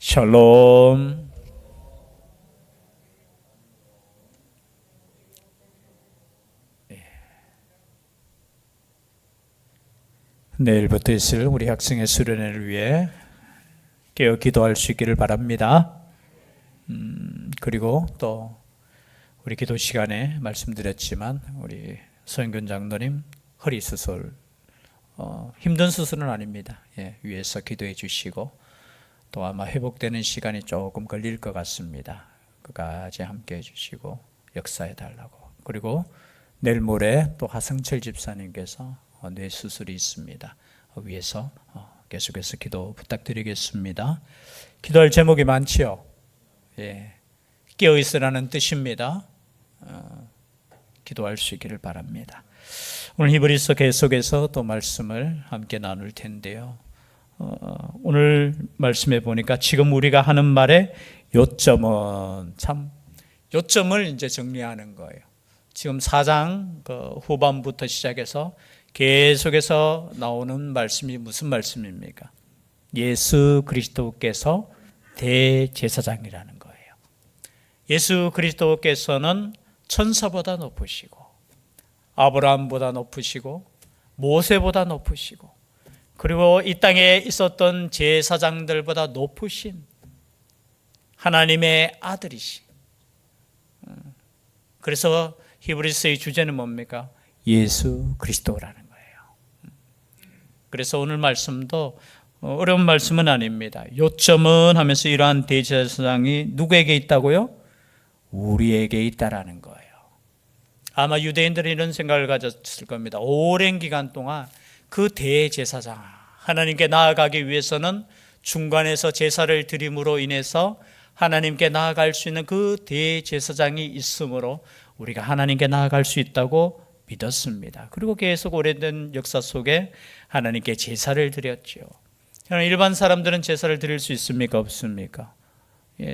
샬롬. 내일부터 있을 우리 학생의 수련회를 위해 깨어 기도할 수 있기를 바랍니다. 그리고 또 우리 기도 시간에 말씀드렸지만 우리 서영균 장로님 허리 수술, 힘든 수술은 아닙니다. 위에서 기도해 주시고 또 아마 회복되는 시간이 조금 걸릴 것 같습니다. 끝까지 함께 해주시고 역사해 달라고. 그리고 내일 모레 또 하승철 집사님께서 뇌 수술이 있습니다. 위에서 계속해서 기도 부탁드리겠습니다. 기도할 제목이 많지요. 깨어 있으라는 뜻입니다. 기도할 수 있기를 바랍니다. 오늘 히브리서 계속해서 또 말씀을 함께 나눌 텐데요. 오늘 말씀해 보니까 지금 우리가 하는 말의 요점은 요점을 이제 정리하는 거예요. 지금 4장 후반부터 시작해서 계속해서 나오는 말씀이 무슨 말씀입니까? 예수 그리스도께서 대제사장이라는 거예요. 예수 그리스도께서는 천사보다 높으시고 아브라함보다 높으시고 모세보다 높으시고 그리고 이 땅에 있었던 제사장들보다 높으신 하나님의 아들이시. 그래서 히브리서의 주제는 뭡니까? 예수 그리스도라는 거예요. 그래서 오늘 말씀도 어려운 말씀은 아닙니다. 요점은 하면서 이러한 대제사장이 누구에게 있다고요? 우리에게 있다라는 거예요. 아마 유대인들은 이런 생각을 가졌을 겁니다. 오랜 기간 동안 그 대제사장, 하나님께 나아가기 위해서는 중간에서 제사를 드림으로 인해서 하나님께 나아갈 수 있는 그 대제사장이 있으므로 우리가 하나님께 나아갈 수 있다고 믿었습니다. 그리고 계속 오래된 역사 속에 하나님께 제사를 드렸죠. 일반 사람들은 제사를 드릴 수 있습니까? 없습니까?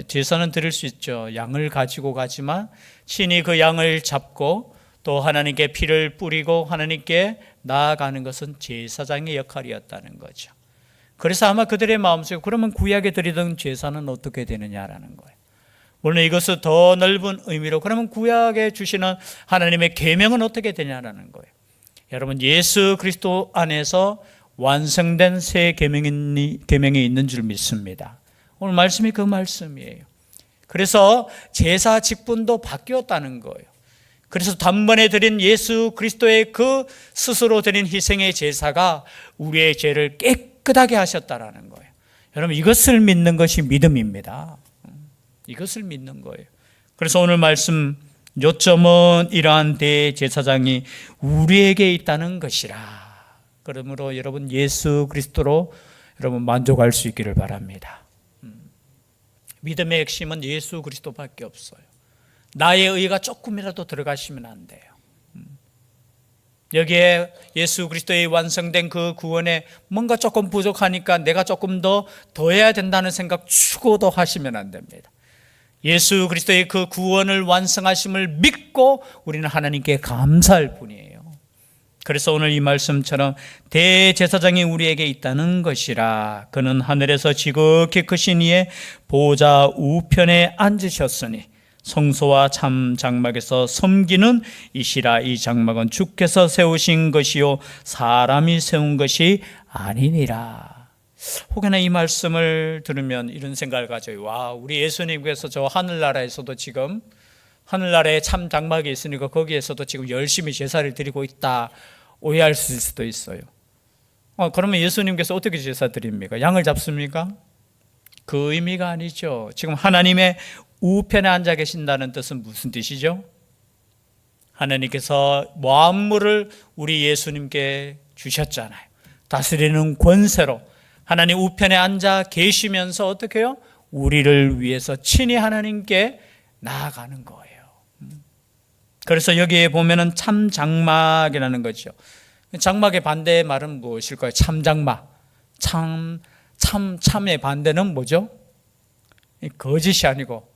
제사는 드릴 수 있죠. 양을 가지고 가지만 신이 그 양을 잡고 또 하나님께 피를 뿌리고 하나님께 나아가는 것은 제사장의 역할이었다는 거죠. 그래서 아마 그들의 마음속에 그러면 구약에 드리던 제사는 어떻게 되느냐라는 거예요. 물론 이것은 더 넓은 의미로 그러면 구약에 주시는 하나님의 계명은 어떻게 되냐라는 거예요. 여러분, 예수 그리스도 안에서 완성된 새 계명이 있는 줄 믿습니다. 오늘 말씀이 그 말씀이에요. 그래서 제사 직분도 바뀌었다는 거예요. 그래서 단번에 드린 예수 그리스도의 그 스스로 드린 희생의 제사가 우리의 죄를 깨끗하게 하셨다라는 거예요. 여러분, 이것을 믿는 것이 믿음입니다. 이것을 믿는 거예요. 그래서 오늘 말씀 요점은 이러한 대제사장이 우리에게 있다는 것이라. 그러므로 여러분 예수 그리스도로 여러분 만족할 수 있기를 바랍니다. 믿음의 핵심은 예수 그리스도밖에 없어요. 나의 의가 조금이라도 들어가시면 안 돼요. 여기에 예수 그리스도의 완성된 그 구원에 뭔가 조금 부족하니까 내가 조금 더 해야 된다는 생각 추구도 하시면 안 됩니다. 예수 그리스도의 그 구원을 완성하심을 믿고 우리는 하나님께 감사할 뿐이에요. 그래서 오늘 이 말씀처럼 대제사장이 우리에게 있다는 것이라. 그는 하늘에서 지극히 크신 이의 보좌 우편에 앉으셨으니 성소와 참 장막에서 섬기는 이시라. 이 장막은 주께서 세우신 것이요 사람이 세운 것이 아니니라. 혹여나 이 말씀을 들으면 이런 생각을 가져요. 와, 우리 예수님께서 저 하늘나라에서도 지금 하늘나라에 참 장막이 있으니까 거기에서도 지금 열심히 제사를 드리고 있다 오해할 수도 있어요. 그러면 예수님께서 어떻게 제사 드립니까? 양을 잡습니까? 그 의미가 아니죠. 지금 하나님의 우편에 앉아 계신다는 뜻은 무슨 뜻이죠? 하나님께서 만물을 우리 예수님께 주셨잖아요. 다스리는 권세로 하나님 우편에 앉아 계시면서 어떻게 해요? 우리를 위해서 친히 하나님께 나아가는 거예요. 그래서 여기에 보면은 참 장막이라는 거죠. 장막의 반대의 말은 무엇일까요? 참 장막. 참의 반대는 뭐죠? 거짓이 아니고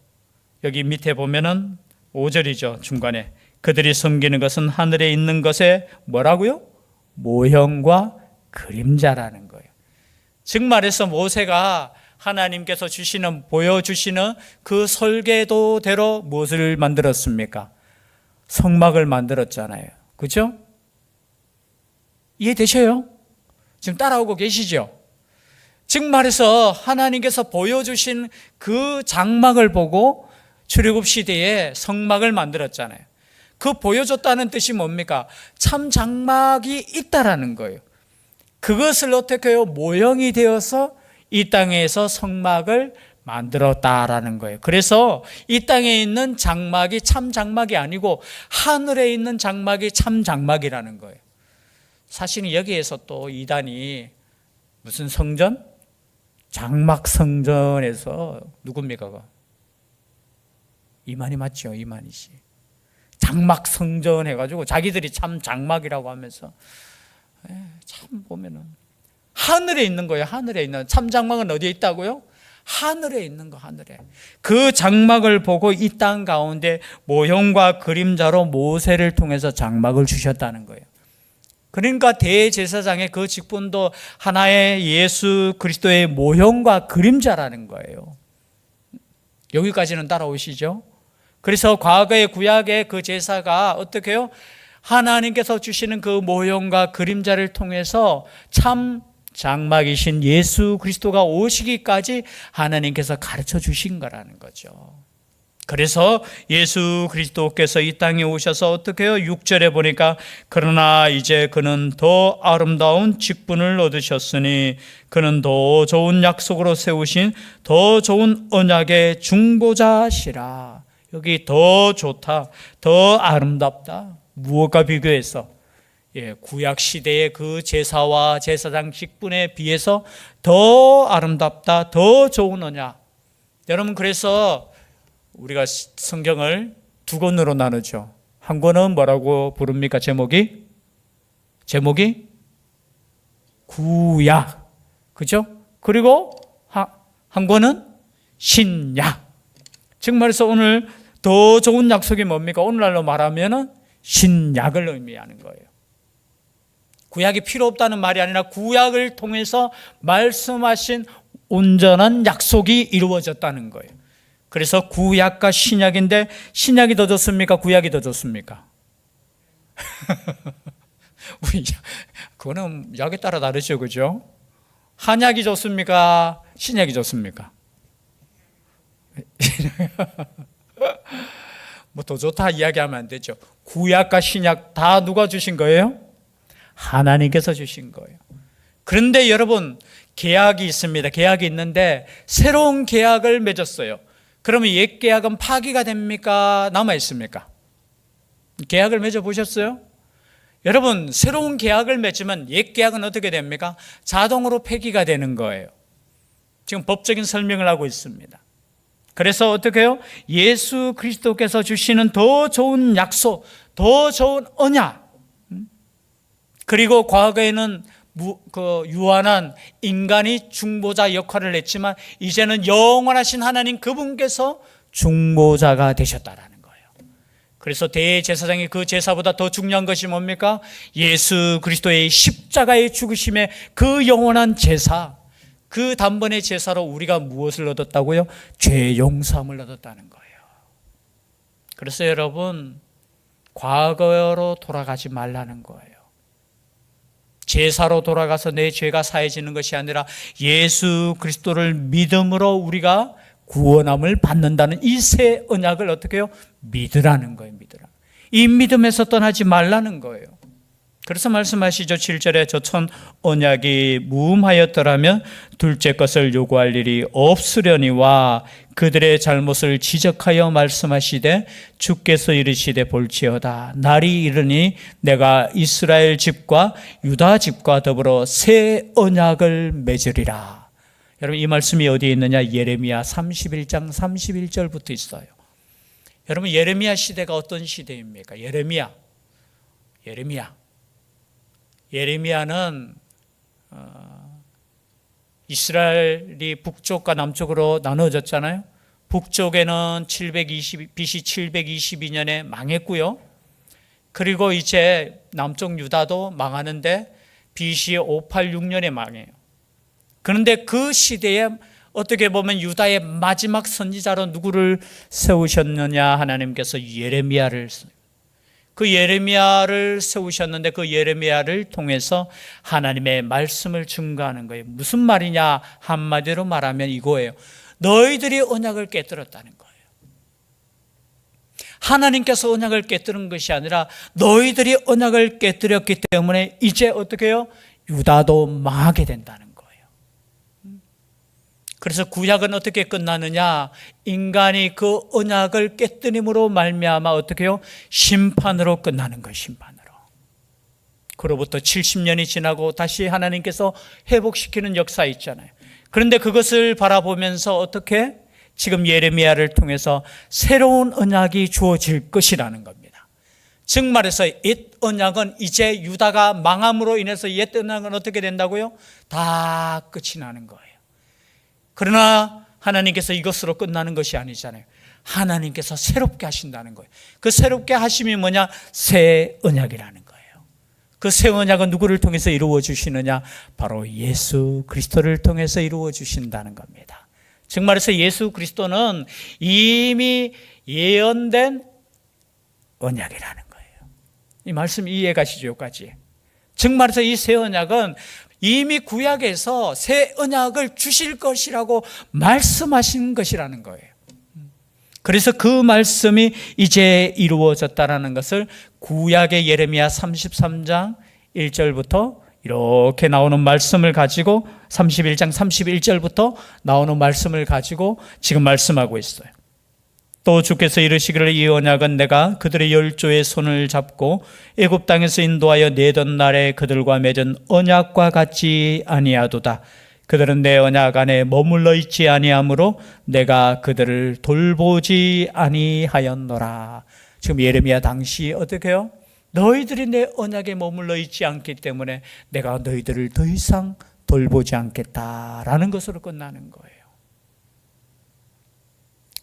여기 밑에 보면은 5절이죠. 중간에 그들이 섬기는 것은 하늘에 있는 것의 뭐라고요? 모형과 그림자라는 거예요. 즉 말해서 모세가 하나님께서 보여주시는 그 설계도대로 무엇을 만들었습니까? 성막을 만들었잖아요. 그죠? 이해되셔요? 지금 따라오고 계시죠? 즉 말해서 하나님께서 보여주신 그 장막을 보고 출애굽 시대에 성막을 만들었잖아요. 그 보여줬다는 뜻이 뭡니까? 참 장막이 있다라는 거예요. 그것을 어떻게 해요? 모형이 되어서 이 땅에서 성막을 만들었다라는 거예요. 그래서 이 땅에 있는 장막이 참 장막이 아니고 하늘에 있는 장막이 참 장막이라는 거예요. 사실은 여기에서 또 이단이 무슨 성전? 장막 성전에서 누굽니까? 이만희 맞죠? 이만희 씨. 장막 성전 해가지고 자기들이 참 장막이라고 하면서 참 보면은 하늘에 있는 거예요. 하늘에 있는 참 장막은 어디에 있다고요? 하늘에 있는 거, 하늘에. 그 장막을 보고 이 땅 가운데 모형과 그림자로 모세를 통해서 장막을 주셨다는 거예요. 그러니까 대제사장의 그 직분도 하나의 예수 그리스도의 모형과 그림자라는 거예요. 여기까지는 따라오시죠? 그래서 과거의 구약의 그 제사가 어떻게 해요? 하나님께서 주시는 그 모형과 그림자를 통해서 참 장막이신 예수 그리스도가 오시기까지 하나님께서 가르쳐 주신 거라는 거죠. 그래서 예수 그리스도께서 이 땅에 오셔서 어떻게 해요? 6절에 보니까 그러나 이제 그는 더 아름다운 직분을 얻으셨으니 그는 더 좋은 약속으로 세우신 더 좋은 언약의 중보자시라. 여기 더 좋다, 더 아름답다. 무엇과 비교해서? 구약 시대의 그 제사와 제사장 직분에 비해서 더 아름답다, 더 좋은 언약. 여러분, 그래서 우리가 성경을 두 권으로 나누죠. 한 권은 뭐라고 부릅니까? 제목이 구약, 그죠? 그리고 한 권은 신약. 즉 말해서 오늘 더 좋은 약속이 뭡니까? 오늘날로 말하면은 신약을 의미하는 거예요. 구약이 필요 없다는 말이 아니라 구약을 통해서 말씀하신 온전한 약속이 이루어졌다는 거예요. 그래서 구약과 신약인데 신약이 더 좋습니까? 구약이 더 좋습니까? 그거는 약에 따라 다르죠, 그죠? 한약이 좋습니까? 신약이 좋습니까? 뭐 더 좋다 이야기하면 안 되죠. 구약과 신약 다 누가 주신 거예요? 하나님께서 주신 거예요. 그런데 여러분, 계약이 있습니다. 계약이 있는데 새로운 계약을 맺었어요. 그러면 옛 계약은 파기가 됩니까? 남아 있습니까? 계약을 맺어 보셨어요? 여러분, 새로운 계약을 맺으면 옛 계약은 어떻게 됩니까? 자동으로 폐기가 되는 거예요. 지금 법적인 설명을 하고 있습니다. 그래서 어떻게 해요? 예수 그리스도께서 주시는 더 좋은 약속, 더 좋은 언약, 그리고 과거에는 유한한 인간이 중보자 역할을 했지만 이제는 영원하신 하나님 그분께서 중보자가 되셨다라는 거예요. 그래서 대제사장이 그 제사보다 더 중요한 것이 뭡니까? 예수 그리스도의 십자가의 죽으심의 그 영원한 제사, 그 단번의 제사로 우리가 무엇을 얻었다고요? 죄 용서함을 얻었다는 거예요. 그래서 여러분, 과거로 돌아가지 말라는 거예요. 제사로 돌아가서 내 죄가 사해지는 것이 아니라 예수 그리스도를 믿음으로 우리가 구원함을 받는다는 이 새 언약을 어떻게 해요? 믿으라는 거예요. 믿으라. 이 믿음에서 떠나지 말라는 거예요. 그래서 말씀하시죠. 7절에 저천 언약이 무음하였더라면 둘째 것을 요구할 일이 없으려니와 그들의 잘못을 지적하여 말씀하시되 주께서 이르시되 볼지어다 날이 이르니 내가 이스라엘 집과 유다 집과 더불어 새 언약을 맺으리라. 여러분, 이 말씀이 어디에 있느냐? 예레미야 31장 31절부터 있어요. 여러분, 예레미야 시대가 어떤 시대입니까? 예레미야는 이스라엘이 북쪽과 남쪽으로 나눠졌잖아요. 북쪽에는 BC 722년에 망했고요. 그리고 이제 남쪽 유다도 망하는데 BC 586년에 망해요. 그런데 그 시대에 어떻게 보면 유다의 마지막 선지자로 누구를 세우셨느냐? 하나님께서 그 예레미야를 세우셨는데 그 예레미야를 통해서 하나님의 말씀을 증거하는 거예요. 무슨 말이냐? 한마디로 말하면 이거예요. 너희들이 언약을 깨뜨렸다는 거예요. 하나님께서 언약을 깨뜨린 것이 아니라 너희들이 언약을 깨뜨렸기 때문에 이제 어떻게 해요? 유다도 망하게 된다는 거예요. 그래서 구약은 어떻게 끝나느냐? 인간이 그 언약을 깨뜨림으로 말미암아 어떻게 해요? 심판으로 끝나는 거예요. 심판으로. 그로부터 70년이 지나고 다시 하나님께서 회복시키는 역사 있잖아요. 그런데 그것을 바라보면서 어떻게? 지금 예레미야를 통해서 새로운 언약이 주어질 것이라는 겁니다. 즉 말해서 옛 언약은 이제 유다가 망함으로 인해서 옛 언약은 어떻게 된다고요? 다 끝이 나는 거예요. 그러나 하나님께서 이것으로 끝나는 것이 아니잖아요. 하나님께서 새롭게 하신다는 거예요. 그 새롭게 하심이 뭐냐? 새 언약이라는 거예요. 그 새 언약은 누구를 통해서 이루어 주시느냐? 바로 예수 그리스도를 통해서 이루어 주신다는 겁니다. 즉 말해서 예수 그리스도는 이미 예언된 언약이라는 거예요. 이 말씀 이해가시죠? 여기까지. 즉 말해서 이 새 언약은 이미 구약에서 새 언약을 주실 것이라고 말씀하신 것이라는 거예요. 그래서 그 말씀이 이제 이루어졌다는 것을 구약의 예레미야 33장 1절부터 이렇게 나오는 말씀을 가지고 31장 31절부터 나오는 말씀을 가지고 지금 말씀하고 있어요. 또 주께서 이르시기를 이 언약은 내가 그들의 열조의 손을 잡고 애굽 땅에서 인도하여 내던 날에 그들과 맺은 언약과 같지 아니하도다. 그들은 내 언약 안에 머물러 있지 아니하므로 내가 그들을 돌보지 아니하였노라. 지금 예레미야 당시 어떻게 해요? 너희들이 내 언약에 머물러 있지 않기 때문에 내가 너희들을 더 이상 돌보지 않겠다라는 것으로 끝나는 거예요.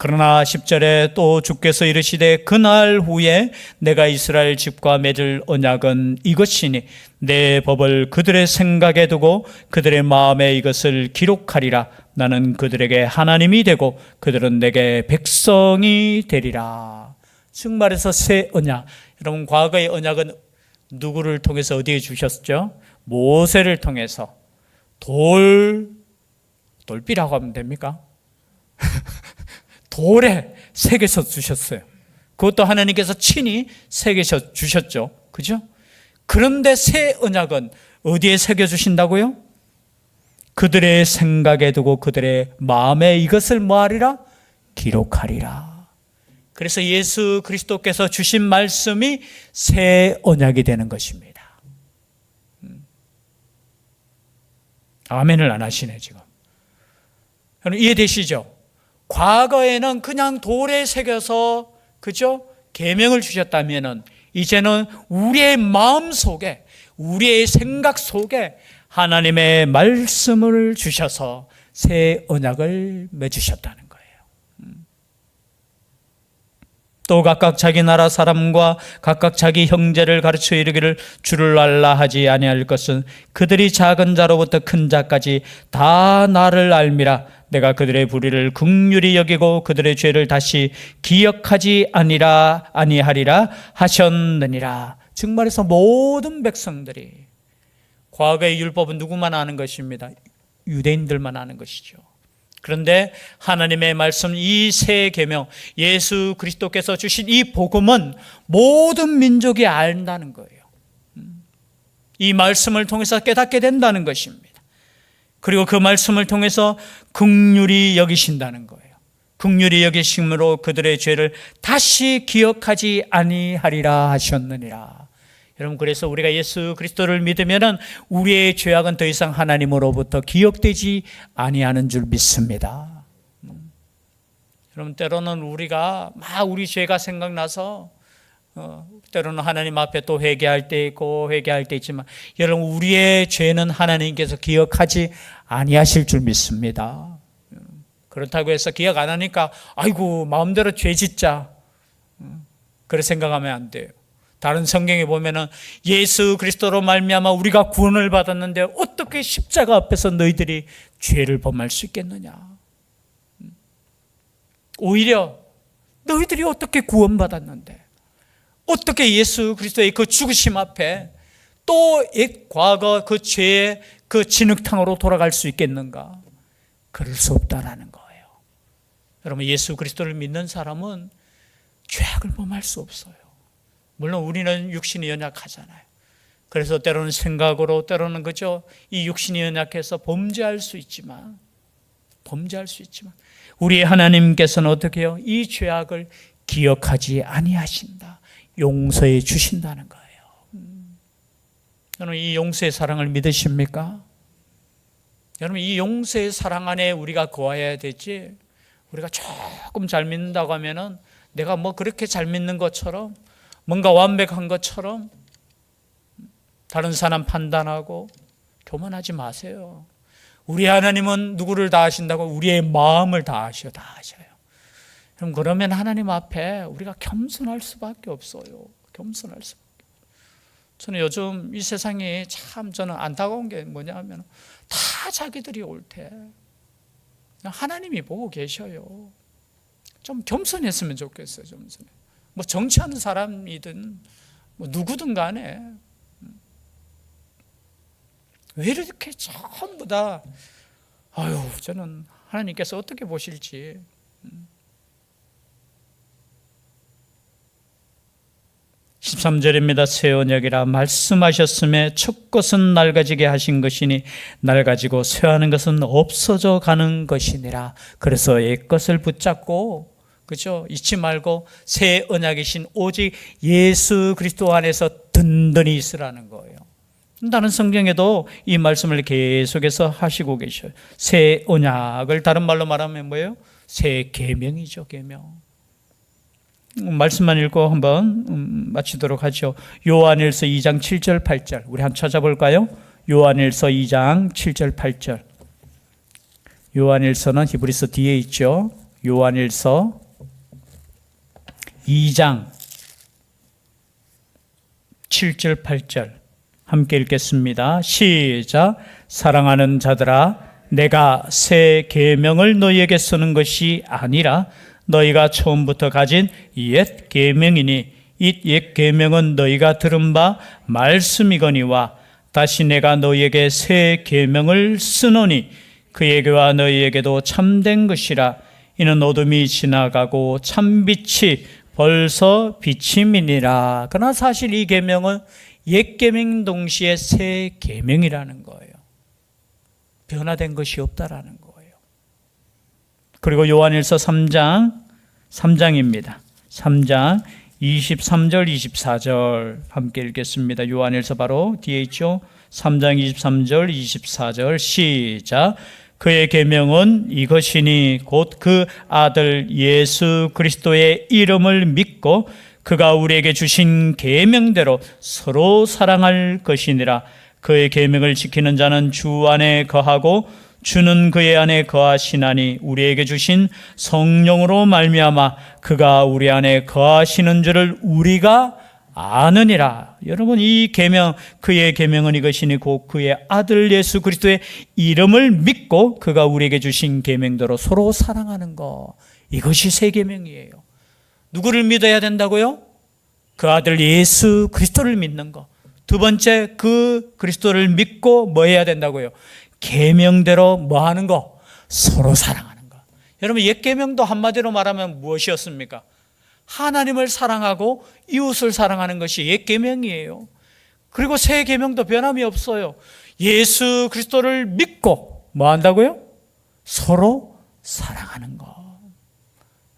그러나 10절에 또 주께서 이르시되 그날 후에 내가 이스라엘 집과 맺을 언약은 이것이니 내 법을 그들의 생각에 두고 그들의 마음에 이것을 기록하리라. 나는 그들에게 하나님이 되고 그들은 내게 백성이 되리라. 즉 말해서 새 언약. 여러분 과거의 언약은 누구를 통해서 어디에 주셨죠? 모세를 통해서 돌비라고 하면 됩니까? 돌에 새겨서 주셨어요. 그것도 하나님께서 친히 새겨서 주셨죠. 그죠? 그런데 새 언약은 어디에 새겨주신다고요? 그들의 생각에 두고 그들의 마음에 이것을 뭐하리라? 기록하리라. 그래서 예수 그리스도께서 주신 말씀이 새 언약이 되는 것입니다. 아멘을 안 하시네 지금. 이해되시죠? 과거에는 그냥 돌에 새겨서 그죠? 계명을 주셨다면은 이제는 우리의 마음 속에 우리의 생각 속에 하나님의 말씀을 주셔서 새 언약을 맺으셨다는 거예요. 또 각각 자기 나라 사람과 각각 자기 형제를 가르쳐 이르기를 주를 알라 하지 아니할 것은 그들이 작은 자로부터 큰 자까지 다 나를 알미라. 내가 그들의 불의를 긍휼히 여기고 그들의 죄를 다시 기억하지 아니하리라 하셨느니라. 즉 말해서 모든 백성들이 과거의 율법은 누구만 아는 것입니다. 유대인들만 아는 것이죠. 그런데 하나님의 말씀 이 새 계명 예수 그리스도께서 주신 이 복음은 모든 민족이 안다는 거예요. 이 말씀을 통해서 깨닫게 된다는 것입니다. 그리고 그 말씀을 통해서 긍휼히 여기신다는 거예요. 긍휼히 여기심으로 그들의 죄를 다시 기억하지 아니하리라 하셨느니라. 여러분 그래서 우리가 예수 그리스도를 믿으면은 우리의 죄악은 더 이상 하나님으로부터 기억되지 아니하는 줄 믿습니다. 여러분 때로는 우리가 막 우리 죄가 생각나서 때로는 하나님 앞에 또 회개할 때 있고 회개할 때 있지만 여러분 우리의 죄는 하나님께서 기억하지 아니하실 줄 믿습니다. 그렇다고 해서 기억 안 하니까 아이고 마음대로 죄 짓자 그렇게 생각하면 안 돼요. 다른 성경에 보면은 예수 그리스도로 말미암아 우리가 구원을 받았는데 어떻게 십자가 앞에서 너희들이 죄를 범할 수 있겠느냐. 오히려 너희들이 어떻게 구원받았는데 어떻게 예수 그리스도의 그 죽으심 앞에 또 옛 과거 그 죄의 그 진흙탕으로 돌아갈 수 있겠는가? 그럴 수 없다라는 거예요. 여러분, 예수 그리스도를 믿는 사람은 죄악을 범할 수 없어요. 물론 우리는 육신이 연약하잖아요. 그래서 때로는 생각으로, 때로는 그죠, 이 육신이 연약해서 범죄할 수 있지만 우리 하나님께서는 어떻게 해요? 이 죄악을 기억하지 아니하신다. 용서해 주신다는 거예요. 여러분, 이 용서의 사랑을 믿으십니까? 여러분, 이 용서의 사랑 안에 우리가 거해야 되지, 우리가 조금 잘 믿는다고 하면은 내가 뭐 그렇게 잘 믿는 것처럼, 뭔가 완벽한 것처럼 다른 사람 판단하고 교만하지 마세요. 우리 하나님은 누구를 다 아신다고? 우리의 마음을 다 아셔요. 그럼 그러면 하나님 앞에 우리가 겸손할 수밖에 없어요. 겸손할 수밖에. 저는 요즘 이 세상이 참 저는 안타까운 게 뭐냐 하면 다 자기들이 옳대. 하나님이 보고 계셔요. 좀 겸손했으면 좋겠어요. 뭐 정치하는 사람이든 뭐 누구든 간에 왜 이렇게 전부 다 저는 하나님께서 어떻게 보실지. 13절입니다. 새 언약이라 말씀하셨음에 첫 것은 낡아지게 하신 것이니 낡아지고 쇠하는 것은 없어져 가는 것이니라. 그래서 옛 것을 붙잡고, 그죠? 잊지 말고 새 언약이신 오직 예수 그리스도 안에서 든든히 있으라는 거예요. 다른 성경에도 이 말씀을 계속해서 하시고 계셔요. 새 언약을 다른 말로 말하면 뭐예요? 새 계명이죠, 계명. 말씀만 읽고 한번 마치도록 하죠. 요한일서 2장 7절 8절 우리 한번 찾아볼까요? 요한일서 2장 7절 8절. 요한일서는 히브리서 뒤에 있죠. 요한일서 2장 7절 8절 함께 읽겠습니다. 시작. 사랑하는 자들아, 내가 새 계명을 너희에게 쓰는 것이 아니라 너희가 처음부터 가진 옛 계명이니 이 옛 계명은 너희가 들은 바 말씀이거니와 다시 내가 너희에게 새 계명을 쓰노니 그에게와 너희에게도 참된 것이라. 이는 어둠이 지나가고 참빛이 벌써 비침이니라. 그러나 사실 이 계명은 옛 계명 동시에 새 계명이라는 거예요. 변화된 것이 없다라는 거예요. 그리고 요한일서 3장입니다. 3장 23절 24절 함께 읽겠습니다. 요한일서 바로 뒤에 있죠. 3장 23절 24절 시작. 그의 계명은 이것이니 곧 그 아들 예수 그리스도의 이름을 믿고 그가 우리에게 주신 계명대로 서로 사랑할 것이니라. 그의 계명을 지키는 자는 주 안에 거하고 주는 그의 안에 거하시나니 우리에게 주신 성령으로 말미암아 그가 우리 안에 거하시는 줄을 우리가 아느니라. 여러분, 이 계명, 그의 계명은 이것이니 곧 그의 아들 예수 그리스도의 이름을 믿고 그가 우리에게 주신 계명대로 서로 사랑하는 것, 이것이 새 계명이에요. 누구를 믿어야 된다고요? 그 아들 예수 그리스도를 믿는 것. 두 번째, 그 그리스도를 믿고 뭐 해야 된다고요? 계명대로 뭐 하는 거? 서로 사랑하는 거. 여러분, 옛 계명도 한마디로 말하면 무엇이었습니까? 하나님을 사랑하고 이웃을 사랑하는 것이 옛 계명이에요. 그리고 새 계명도 변함이 없어요. 예수 그리스도를 믿고 뭐 한다고요? 서로 사랑하는 것.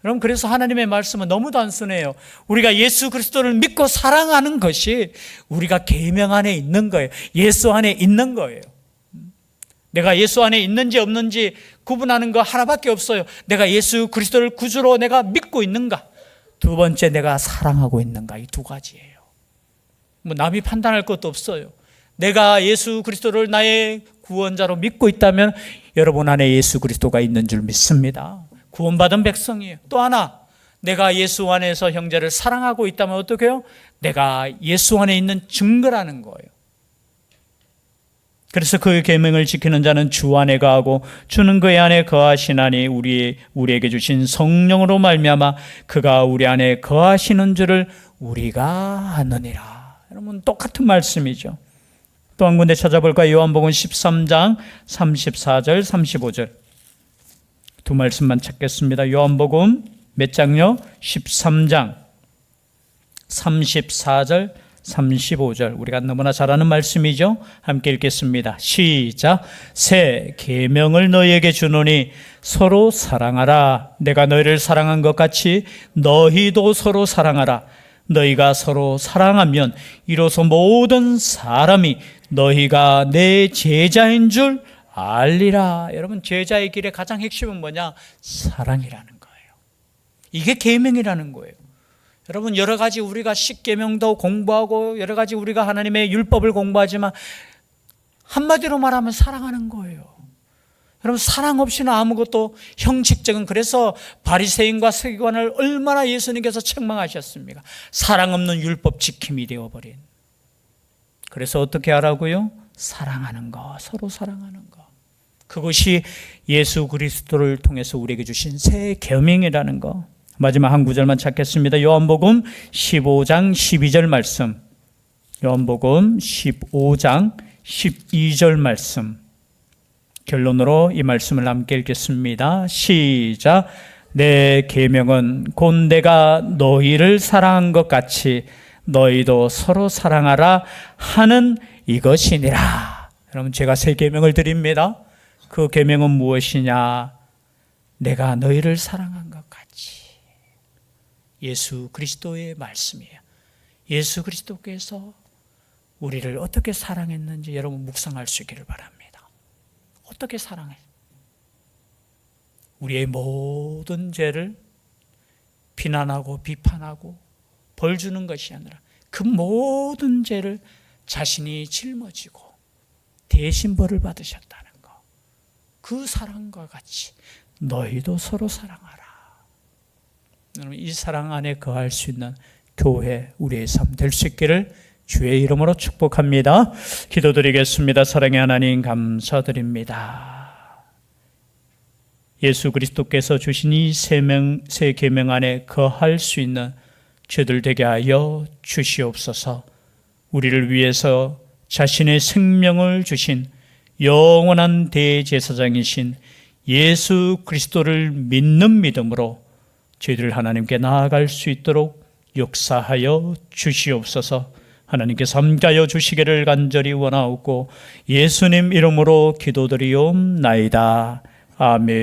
여러분, 그래서 하나님의 말씀은 너무 단순해요. 우리가 예수 그리스도를 믿고 사랑하는 것이 우리가 계명 안에 있는 거예요. 예수 안에 있는 거예요. 내가 예수 안에 있는지 없는지 구분하는 거 하나밖에 없어요. 내가 예수 그리스도를 구주로 내가 믿고 있는가? 두 번째, 내가 사랑하고 있는가? 이 두 가지예요. 뭐 남이 판단할 것도 없어요. 내가 예수 그리스도를 나의 구원자로 믿고 있다면 여러분 안에 예수 그리스도가 있는 줄 믿습니다. 구원받은 백성이에요. 또 하나, 내가 예수 안에서 형제를 사랑하고 있다면 어떻게 해요? 내가 예수 안에 있는 증거라는 거예요. 그래서 그 계명을 지키는 자는 주 안에 거하고 주는 그의 안에 거하시나니 우리에게 주신 성령으로 말미암아 그가 우리 안에 거하시는 줄을 우리가 아느니라. 여러분 똑같은 말씀이죠. 또 한 군데 찾아볼까요? 요한복음 13장 34절 35절 두 말씀만 찾겠습니다. 요한복음 몇 장요? 13장 34절 35절 우리가 너무나 잘 아는 말씀이죠. 함께 읽겠습니다. 시작. 새 계명을 너희에게 주노니 서로 사랑하라. 내가 너희를 사랑한 것 같이 너희도 서로 사랑하라. 너희가 서로 사랑하면 이로써 모든 사람이 너희가 내 제자인 줄 알리라. 여러분 제자의 길의 가장 핵심은 뭐냐? 사랑이라는 거예요. 이게 계명이라는 거예요. 여러분 여러 가지 우리가 십계명도 공부하고 여러 가지 우리가 하나님의 율법을 공부하지만 한마디로 말하면 사랑하는 거예요. 여러분 사랑 없이는 아무것도 형식적인 그래서 바리새인과 서기관을 얼마나 예수님께서 책망하셨습니까? 사랑 없는 율법 지킴이 되어버린. 그래서 어떻게 하라고요? 사랑하는 거, 서로 사랑하는 거. 그것이 예수 그리스도를 통해서 우리에게 주신 새 계명이라는 거. 마지막 한 구절만 찾겠습니다. 요한복음 15장 12절 말씀. 요한복음 15장 12절 말씀. 결론으로 이 말씀을 함께 읽겠습니다. 시작. 내 계명은 곧 내가 너희를 사랑한 것 같이 너희도 서로 사랑하라 하는 이것이니라. 여러분 제가 새 계명을 드립니다. 그 계명은 무엇이냐? 내가 너희를 사랑한 것 같이. 예수 그리스도의 말씀이에요. 예수 그리스도께서 우리를 어떻게 사랑했는지 여러분 묵상할 수 있기를 바랍니다. 어떻게 사랑해? 우리의 모든 죄를 비난하고 비판하고 벌 주는 것이 아니라 그 모든 죄를 자신이 짊어지고 대신 벌을 받으셨다는 거. 그 사랑과 같이 너희도 서로 사랑하라. 여러분 이 사랑 안에 거할 수 있는 교회 우리의 삶 될 수 있기를 주의 이름으로 축복합니다. 기도드리겠습니다. 사랑의 하나님 감사드립니다. 예수 그리스도께서 주신 이 새 계명 안에 거할 수 있는 죄들 되게 하여 주시옵소서. 우리를 위해서 자신의 생명을 주신 영원한 대제사장이신 예수 그리스도를 믿는 믿음으로 저희들 하나님께 나아갈 수 있도록 역사하여 주시옵소서. 하나님께서 함께하여 주시기를 간절히 원하옵고 예수님 이름으로 기도드리옵나이다. 아멘.